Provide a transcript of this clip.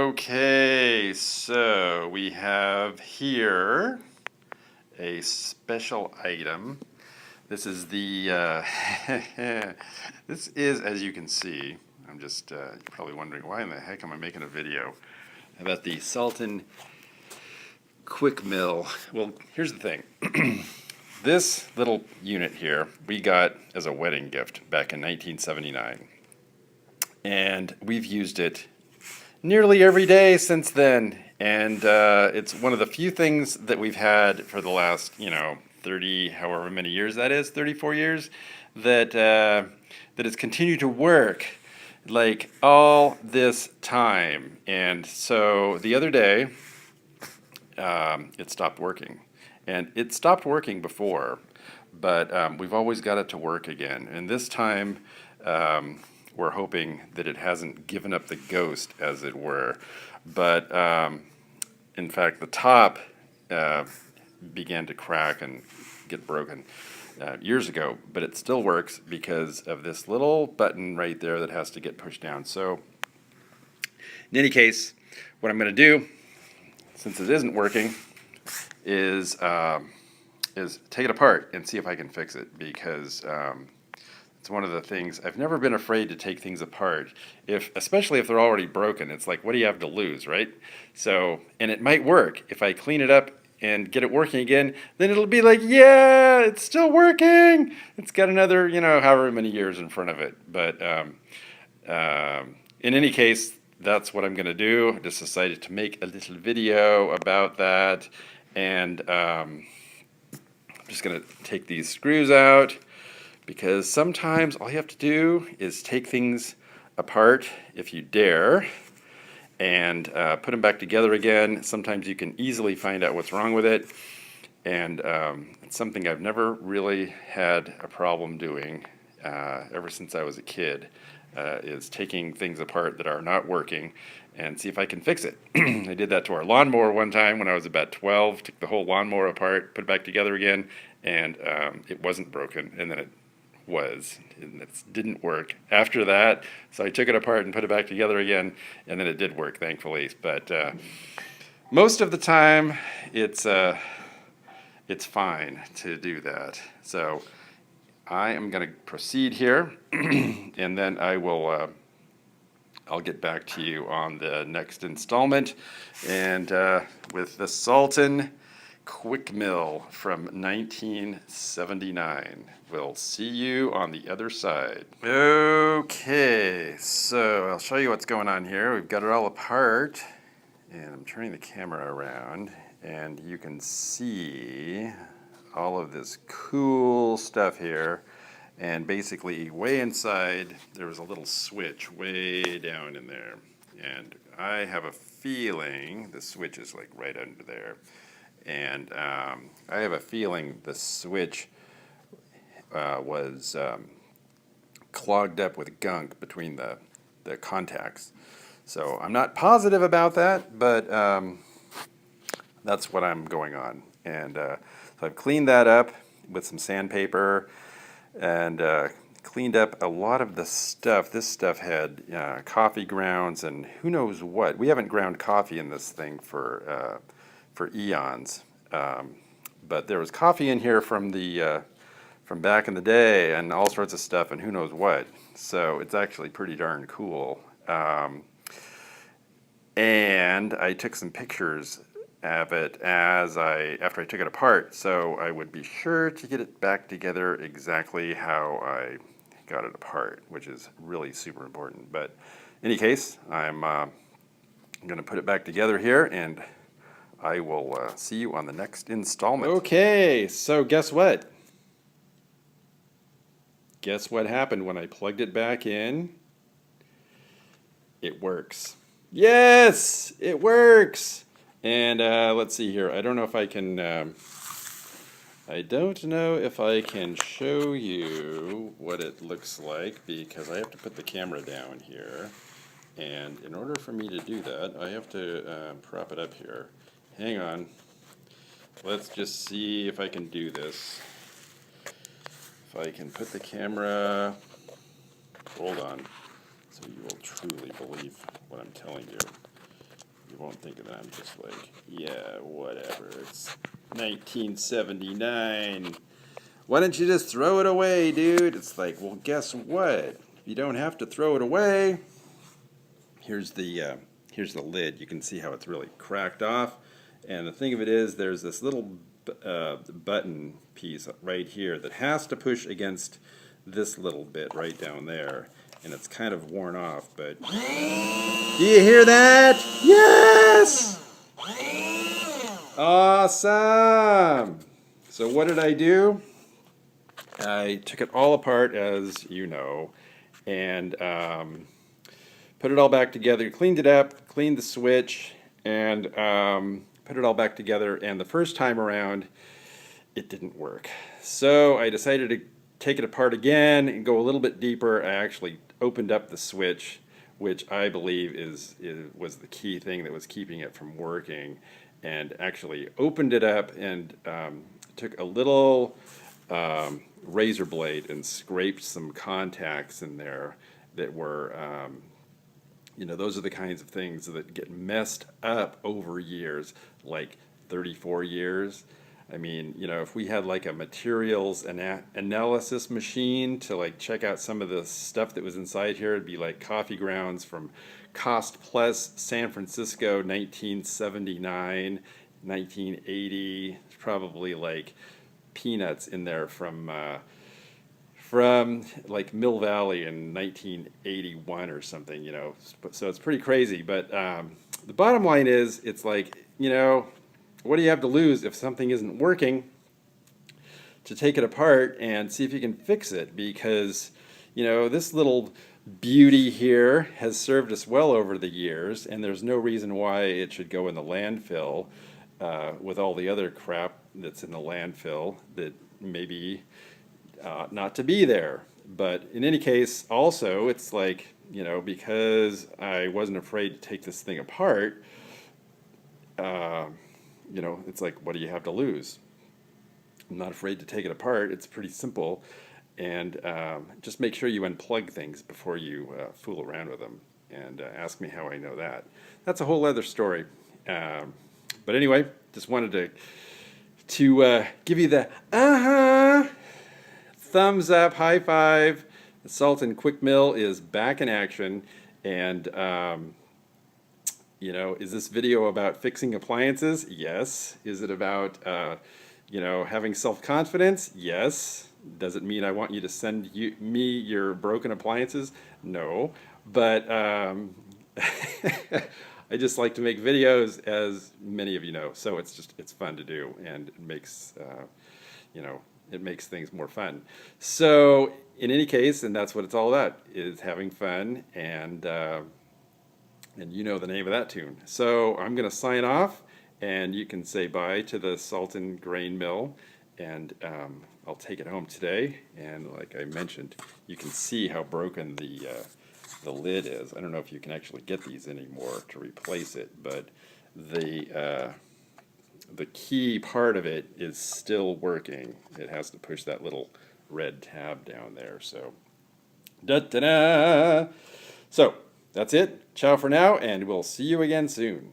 Okay, so we have here a special item. This is the, this is, as you can see, I'm just probably wondering why in the heck am I making a video about the Salton Quick Mill. Well, here's the thing. This little unit here we got as a wedding gift back in 1979. And we've used it nearly every day since then, and it's one of the few things that we've had for the last, 30, however many years that is, 34 years, that has continued to work like all this time. And so the other day, it stopped working, and it stopped working before, but we've always got it to work again. And this time, we're hoping that it hasn't given up the ghost, as it were. But in fact, the top began to crack and get broken years ago, but it still works because of this little button right there that has to get pushed down. So in any case, what I'm going to do, since it isn't working, is take it apart and see if I can fix it, because it's one of the things, I've never been afraid to take things apart, especially if they're already broken. It's like, what do you have to lose, right? So, and it might work. If I clean it up and get it working again, then it'll be like, yeah, it's still working. It's got another, however many years in front of it. But in any case, that's what I'm going to do. I just decided to make a little video about that. And I'm just going to take these screws out, because sometimes all you have to do is take things apart, if you dare, and put them back together again. Sometimes you can easily find out what's wrong with it, and it's something I've never really had a problem doing ever since I was a kid, is taking things apart that are not working and see if I can fix it. I did that to our lawnmower one time when I was about 12, took the whole lawnmower apart, put it back together again, and it wasn't broken, and then it was, and it didn't work after that. So I took it apart and put it back together again, and then it did work, thankfully. But most of the time, it's fine to do that. So I am going to proceed here, and then I'll get back to you on the next installment, and with the Salton Quick Mill from 1979. We'll see you on the other side. Okay, so I'll show you what's going on here. We've got it all apart, and I'm turning the camera around, and you can see all of this cool stuff here. And basically, way inside, there was a little switch way down in there. And I have a feeling the switch is like right under there. And I have a feeling the switch was clogged up with gunk between the contacts. So I'm not positive about that, but that's what I'm going on. And so I've cleaned that up with some sandpaper, and cleaned up a lot of the stuff. This stuff had coffee grounds and who knows what. We haven't ground coffee in this thing for eons, but there was coffee in here from back in the day, and all sorts of stuff, and who knows what. So it's actually pretty darn cool. And I took some pictures of it after I took it apart, so I would be sure to get it back together exactly how I got it apart, which is really super important. But in any case, I'm going to put it back together here, and I will see you on the next installment. Okay, so guess what? Guess what happened when I plugged it back in? It works. Yes, it works. And let's see here. I don't know if I can show you what it looks like, because I have to put the camera down here. And in order for me to do that, I have to prop it up here. Hang on. Let's just see if I can do this. If I can put the camera, hold on, so you will truly believe what I'm telling you. won't think that I'm just like, yeah, whatever. It's 1979. Why don't you just throw it away, dude? It's like, well, guess what? You don't have to throw it away. Here's the lid. You can see how it's really cracked off. And the thing of it is, there's this little button piece right here that has to push against this little bit right down there. And it's kind of worn off, but do you hear that? Yes! Awesome! So what did I do? I took it all apart, as you know, and put it all back together, cleaned it up, cleaned the switch, and put it all back together. And the first time around, it didn't work. So I decided to take it apart again and go a little bit deeper. I actually opened up the switch, which I believe was the key thing that was keeping it from working, and actually opened it up and took a little razor blade and scraped some contacts in there that were, those are the kinds of things that get messed up over years, like 34 years. I mean, if we had like a materials analysis machine to like check out some of the stuff that was inside here, it'd be like coffee grounds from Cost Plus San Francisco 1979, 1980. It's probably like peanuts in there from like Mill Valley in 1981 or something, So it's pretty crazy. But the bottom line is, it's like, what do you have to lose if something isn't working? To take it apart and see if you can fix it, because this little beauty here has served us well over the years, and there's no reason why it should go in the landfill with all the other crap that's in the landfill that maybe not to be there. But in any case, also, it's like, because I wasn't afraid to take this thing apart, it's like, what do you have to lose? I'm not afraid to take it apart. It's pretty simple. And just make sure you unplug things before you fool around with them. And ask me how I know that. That's a whole other story. But anyway, just wanted to give you the thumbs up, high five. The Salton Quick Mill is back in action. And is this video about fixing appliances? Yes. Is it about, having self-confidence? Yes. Does it mean I want you to send me your broken appliances? No. But I just like to make videos, as many of you know. So it's fun to do, and it makes, it makes things more fun. So in any case, and that's what it's all about, is having fun, and you know the name of that tune. So I'm going to sign off, and you can say bye to the Salton grain mill, and I'll take it home today. And like I mentioned, you can see how broken the lid is. I don't know if you can actually get these anymore to replace it, but the key part of it is still working. It has to push that little red tab down there. So, da-da-da! So, that's it. Ciao for now, and we'll see you again soon.